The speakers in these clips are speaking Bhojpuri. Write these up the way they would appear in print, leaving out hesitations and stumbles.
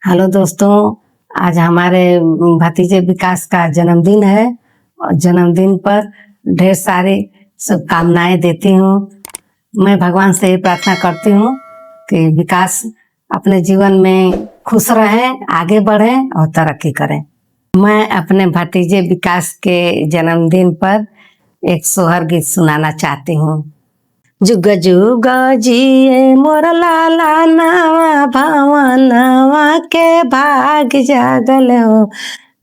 हेलो दोस्तों, आज हमारे भतीजे विकास का जन्मदिन है और जन्मदिन पर ढेर सारी शुभकामनाएं देती हूँ। मैं भगवान से ये प्रार्थना करती हूँ कि विकास अपने जीवन में खुश रहे, आगे बढ़े और तरक्की करें। मैं अपने भतीजे विकास के जन्मदिन पर एक सोहर गीत सुनाना चाहती हूँ। जुग जुग जिए मोर लाला नवा भवनवा के भाग जागल हो।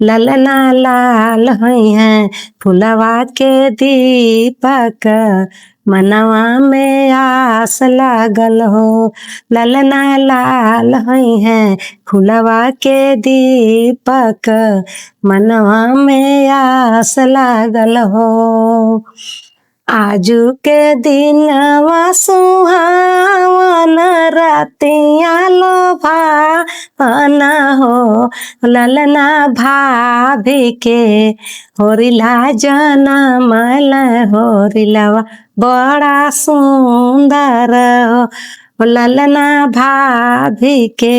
ललना लाल हुई है फुलवा के दीपक, मनवा में आस लागल हो। ललना लाल हुई है फुलवा के दीपक, मनवा में आस लागल हो। आजू के दिनवा सुहावन रातिया लोभावन हो। ललना भाभी के होरिला जनमल होरिलवा बड़ा सुंदर हो। ललना भाभी के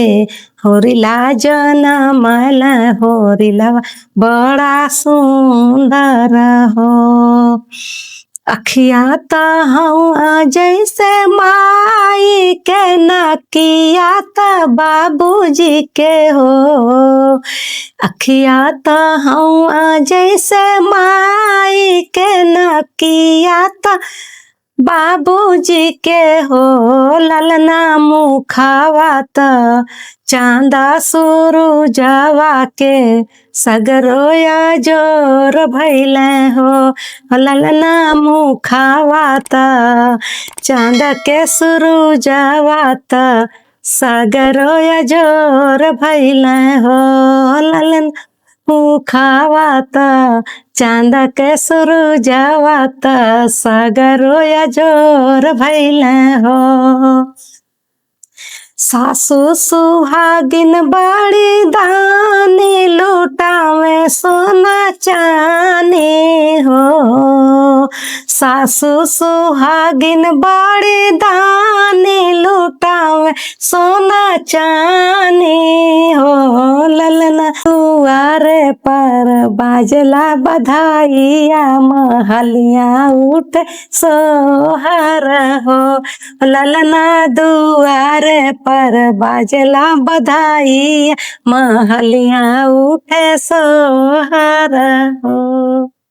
होरिला जनमल होरिलवा बड़ा सुंदर हो। अखिया त हवा जैसे माई के, नकिया त बाबूजी के हो। अखिया त हवा जैसे माई के, नकिया त बाबूजी के हो। ललना मुखावा त चांदा सूरजवा के, सगरोया जोर भैले हो। ललना मुखावा त चांद के सूरजवा त, सगरोया जोर भैले हो। ललना मुखावा त चांद के सूरजवा त, सगरोया जोर भैले हो। सासू सुहागिन बड़ी दानी, लुटावे सोना चानी हो। सासू सुहागिन बड़ी दानी, लुटावे सोना चानी हो। ललना दुआरे पर बाजला बधाइया, महलिया उठ सोहर हो। ललना दुआरे पर बाजला बधाइया, महलिया उठे सोहर हो।